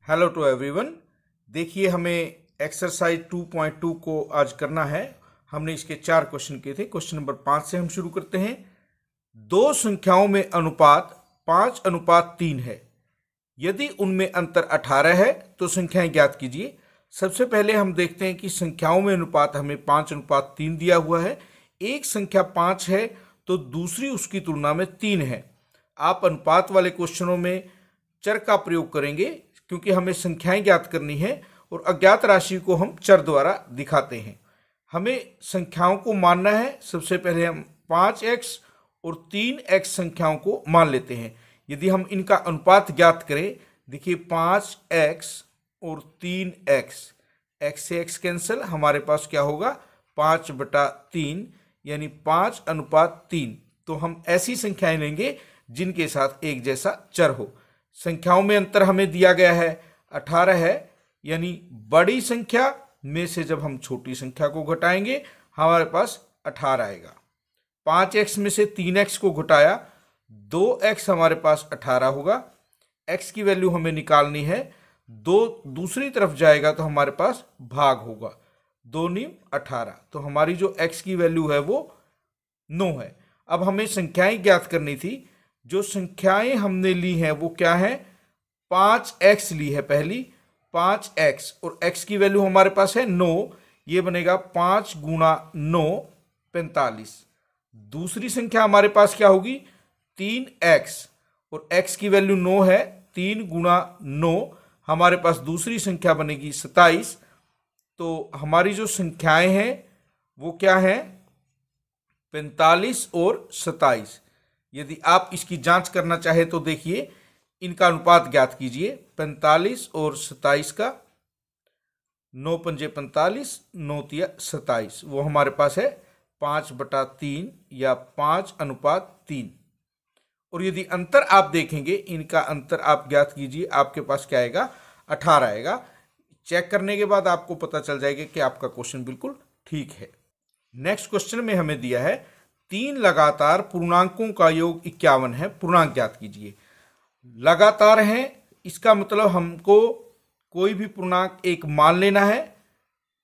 Hello to everyone. देखिए, हमें exercise 2.2 को आज करना है। हमने इसके 4 क्वेश्चन किए थे। क्वेश्चन नंबर 5 से हम शुरू करते हैं। दो संख्याओं में अनुपात 5:3 है। यदि उनमें अंतर 18 है तो संख्याएं ज्ञात कीजिए। सबसे पहले हम देखते हैं कि संख्याओं में अनुपात हमें 5:3 दिया हुआ है। एक संख्या 5 है तो दूसरी उसकी तुलना में 3 है। आप अनुपात वाले क्वेश्चनों में चर का प्रयोग करेंगे क्योंकि हमें संख्याएं ज्ञात करनी है और अज्ञात राशि को हम चर द्वारा दिखाते हैं। हमें संख्याओं को मानना है। सबसे पहले हम 5x और 3x संख्याओं को मान लेते हैं। यदि हम इनका अनुपात ज्ञात करें, देखिए 5x और 3x, x से x कैंसिल, हमारे पास क्या होगा 5/3 यानी 5:3। तो हम ऐसी संख्याएं लेंगे जिनके साथ एक जैसा चर हो। संख्याओं में अंतर हमें दिया गया है 18 है, यानी बड़ी संख्या में से जब हम छोटी संख्या को घटाएंगे हमारे पास 18 आएगा। 5x में से 3x को घटाया 2x हमारे पास 18 होगा। x की वैल्यू हमें निकालनी है। 2 दूसरी तरफ जाएगा तो हमारे पास भाग होगा। 2 × 18, तो हमारी जो x की वैल्यू है वो 9 है। अब हमें संख्याएं ज्ञात करनी थी। जो संख्याएं हमने ली हैं वो क्या है, 5x ली है पहली, 5x, और x की वैल्यू हमारे पास है 9। ये बनेगा 5 × 9 45। दूसरी संख्या हमारे पास क्या होगी 3x, और x की वैल्यू 9 है। 3 × 9 हमारे पास दूसरी संख्या बनेगी 27। तो हमारी जो संख्याएं हैं वो क्या है 45 और 27। यदि आप इसकी जांच करना चाहे तो देखिए, इनका अनुपात ज्ञात कीजिए। 45 और 27 का 9 × 5 = 45, 9 × 3 = 27, वो हमारे पास है 5/3 या 5:3। और यदि अंतर आप देखेंगे, इनका अंतर आप ज्ञात कीजिए, आपके पास क्या आएगा 18 आएगा। चेक करने के बाद आपको पता चल जाएगा कि आपका क्वेश्चन बिल्कुल ठीक है। नेक्स्ट क्वेश्चन में हमें दिया है 3 लगातार पूर्णांकों का योग 51 है, पूर्णांक ज्ञात कीजिए। लगातार हैं, इसका मतलब हमको कोई भी पूर्णांक एक मान लेना है।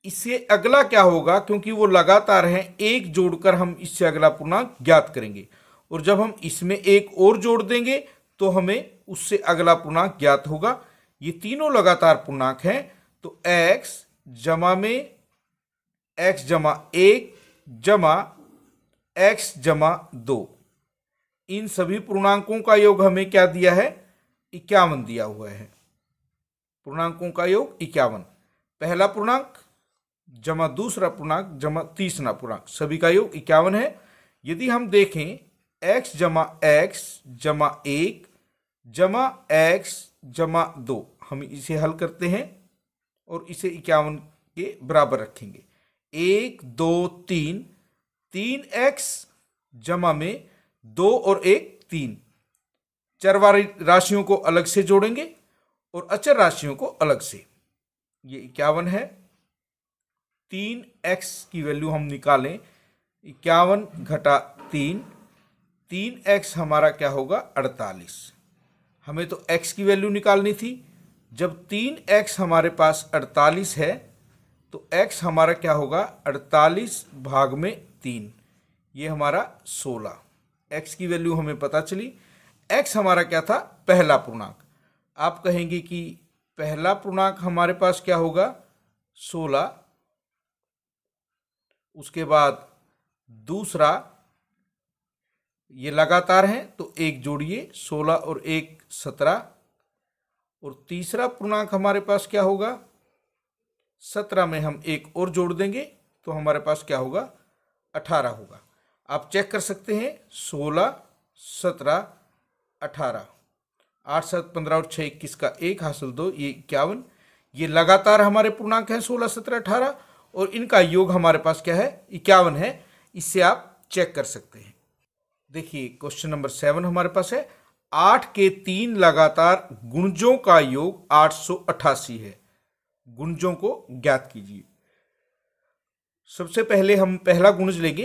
इससे अगला क्या होगा, क्योंकि वो लगातार हैं, एक जोड़कर हम इससे अगला पूर्णांक ज्ञात करेंगे। और जब हम इसमें एक और जोड़ देंगे तो हमें उससे अगला पूर्णांक ज्ञात होगा। ये तीनों लगातार पूर्णांक हैं, तो x जमा में x जमा 1 जमा x जमा 2, इन सभी पूर्णांकों का योग हमें क्या दिया है 51 दिया हुआ है। पूर्णांकों का योग 51, पहला पूर्णांक जमा दूसरा पूर्णांक जमा तीसरा पूर्णांक, सभी का योग 51 है। यदि हम देखें x जमा x जमा 1 जमा x जमा 2, हम इसे हल करते हैं और इसे 51 के बराबर रखेंगे। 1 2 3, 3x जमा में 2 और 1 3, चर वाली राशियों को अलग से जोड़ेंगे और अचर राशियों को अलग से। ये 51 है। 3x की वैल्यू हम निकालें, 51 घटा 3, 3x हमारा क्या होगा 48। हमें तो x की वैल्यू निकालनी थी। जब 3x हमारे पास 48 है तो x हमारा क्या होगा 48 भाग में 3, ये हमारा 16। x की वैल्यू हमें पता चली। x हमारा क्या था पहला पूर्णांक। आप कहेंगे कि पहला पूर्णांक हमारे पास क्या होगा 16, उसके बाद दूसरा, ये लगातार हैं तो एक जोड़िए 16 और 1 17, और तीसरा पूर्णांक हमारे पास क्या होगा 17 में हम एक और जोड़ देंगे तो हमारे पास क्या होगा 18 होगा। आप चेक कर सकते हैं 16 17 18, 8 7 15 और 6 21 का 1 हासिल 2, ये 51। ये लगातार हमारे पूर्णांक हैं 16 17 18, और इनका योग हमारे पास क्या है 51 है। इससे आप चेक कर सकते हैं। देखिए क्वेश्चन नंबर 7 हमारे पास है 8 के 3 लगातार गुणजों का योग 888 है। गुणजों को ज्ञात कीजिए। सबसे पहले हम पहला गुणज लेंगे,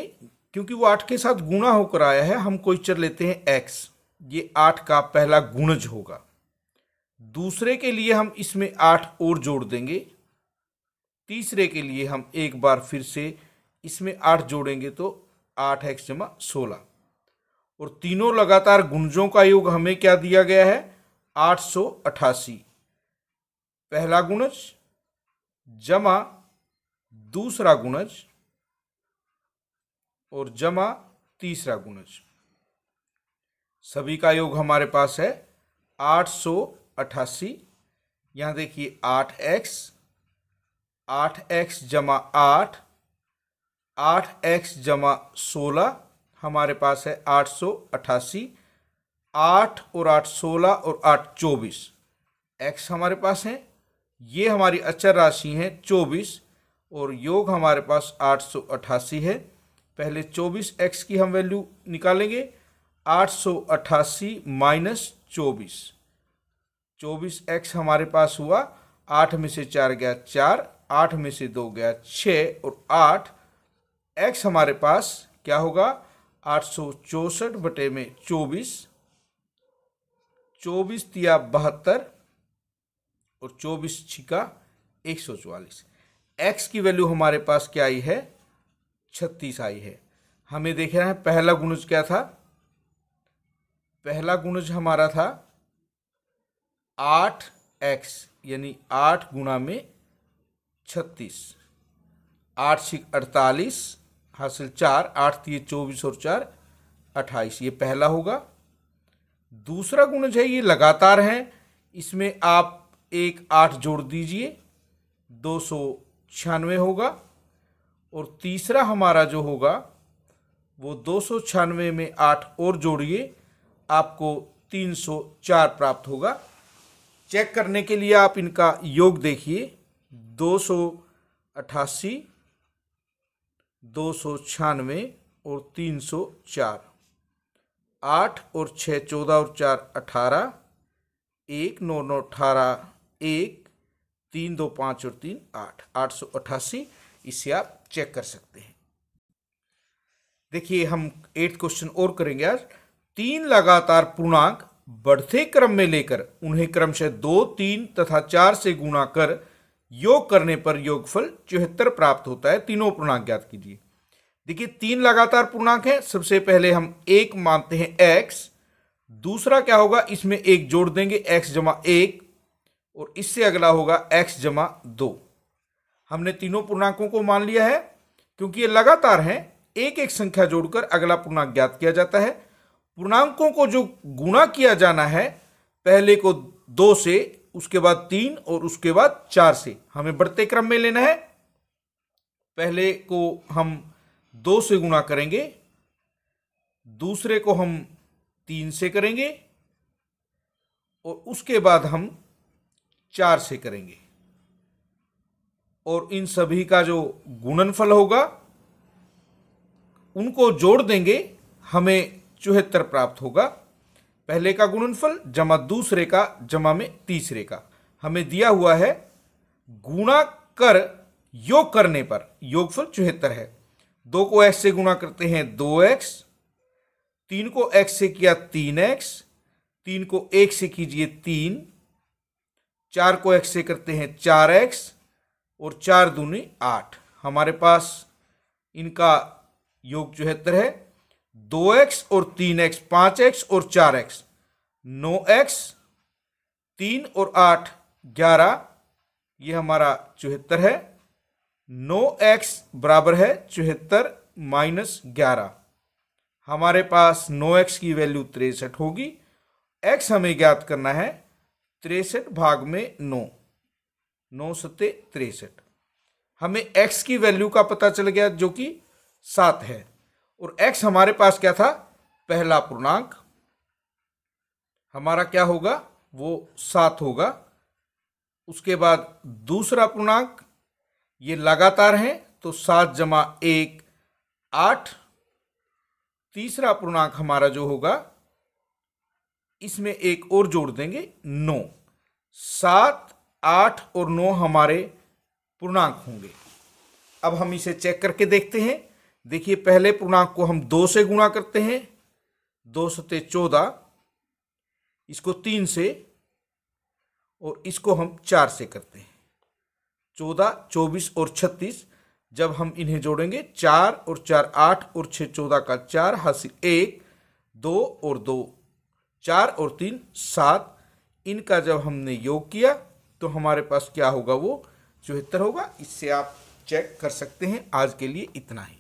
क्योंकि वो 8 के साथ गुणा होकर आया है। हम कोई चर लेते हैं x, ये 8 का पहला गुणज होगा। दूसरे के लिए हम इसमें 8 और जोड़ देंगे, तीसरे के लिए हम एक बार फिर से इसमें 8 जोड़ेंगे तो 8x जमा 16, और तीनों लगातार गुणजों का योग हमें क्या दिया गया है, 888। पहला गुणज जमा दूसरा गुणज और जमा तीसरा गुणज, सभी का योग हमारे पास है 888। यहां देखिए 8x जमा 8, 8x जमा 16, हमारे पास है 888। 8 और 8 16 और 8 24, x हमारे पास है, ये हमारी अचर राशि है 24, और योग हमारे पास 888 है। पहले 24x की हम वैल्यू निकालेंगे, 888 माइनस 24, 24x हमारे पास हुआ, 8 में से 4 गया 4, 8 में से 2 गया 6, और 8 x हमारे पास क्या होगा, 864 बटे में 24, 24 तिया 72 और 24 छिका 144। x की वैल्यू हमारे पास क्या आई है, 36 आई है। हमें देखना है पहला गुणज क्या था, पहला गुणज हमारा था 8x, यानी 8 गुणा में 36, 8 छिक 48 हासिल 4, 8 तिये 24 और 4 28, ये पहला होगा। दूसरा गुणज है, ये लगातार है, इसमें आप एक 8 जोड़ दीजिए, 296 होगा, और तीसरा हमारा जो होगा वो 296 में 8 और जोड़िए, आपको 304 प्राप्त होगा। चेक करने के लिए आप इनका योग देखिए, 288, 296 और 304, 8 और 6 14 और 4 18, 1 9 9 18, 1 3 2 5 और 3 8, 888। इसे आप चेक कर सकते हैं। देखिए हम 8th क्वेश्चन और करेंगे आज। 3 लगातार पूर्णांक बढ़ते क्रम में लेकर उन्हें क्रमशः 2 3 तथा 4 से गुणा कर योग करने पर योगफल 74 प्राप्त होता है। तीनों पूर्णांक ज्ञात कीजिए। देखिए 3 लगातार पूर्णांक है, सबसे पहले हम एक मानते हैं x, दूसरा क्या होगा, इसमें एक जोड़ देंगे x जमा 1, और इससे अगला होगा x जमा 2। हमने तीनों पूर्णांकों को मान लिया है, क्योंकि ये लगातार हैं, एक एक संख्या जोड़कर अगला पूर्णांक ज्ञात किया जाता है। पूर्णांकों को जो गुणा किया जाना है, पहले को 2 से, उसके बाद 3 और उसके बाद 4 से, हमें बढ़ते क्रम में लेना है। पहले को हम 2 से गुणा करेंगे, दूसरे को हम 3 से करेंगे, और उसके बाद हम 4 से करेंगे, और इन सभी का जो गुणनफल होगा उनको जोड़ देंगे, हमें 74 प्राप्त होगा। पहले का गुणनफल जमा दूसरे का जमा में तीसरे का, हमें दिया हुआ है, गुणा कर योग करने पर योगफल 74 है। 2 को x से गुणा करते हैं 2x, 3 को x से किया 3x, 3 को 1 से कीजिए 3, 4 को x से करते हैं 4x, और 4 दूनी 8, हमारे पास इनका योग 74 है। 2x और 3x, 5x और 4x, 9x, 3 और 8 11, ये हमारा 74 है। 9x बराबर है 74 माइनस 11, हमारे पास 9x की वैल्यू 63 होगी। x हमें ज्ञात करना है, 63 भाग में 9, 9 सत्ते 63, हमें x की वैल्यू का पता चल गया जो कि 7 है, और x हमारे पास क्या था, पहला पूर्णांक हमारा क्या होगा, वो 7 होगा। उसके बाद दूसरा पूर्णांक, ये लगातार है तो 7 जमा 1 8। तीसरा पूर्णांक हमारा जो होगा, इसमें एक और जोड़ देंगे 9। 7 8 और 9 हमारे पूर्णांक होंगे। अब हम इसे चेक करके देखते हैं। देखिए पहले पूर्णांक को हम 2 से गुणा करते हैं, 2 सत्ते 14, इसको 3 से, और इसको हम 4 से करते हैं। 14, 24 और 36 जब हम इन्हें जोड़ेंगे 4 और 4 8 और 6 14 का 4 हासिल 1, 2 और 2 4 और 3 7। इनका जब हमने योग किया तो हमारे पास क्या होगा, वो 74 होगा। इससे आप चेक कर सकते हैं। आज के लिए इतना ही।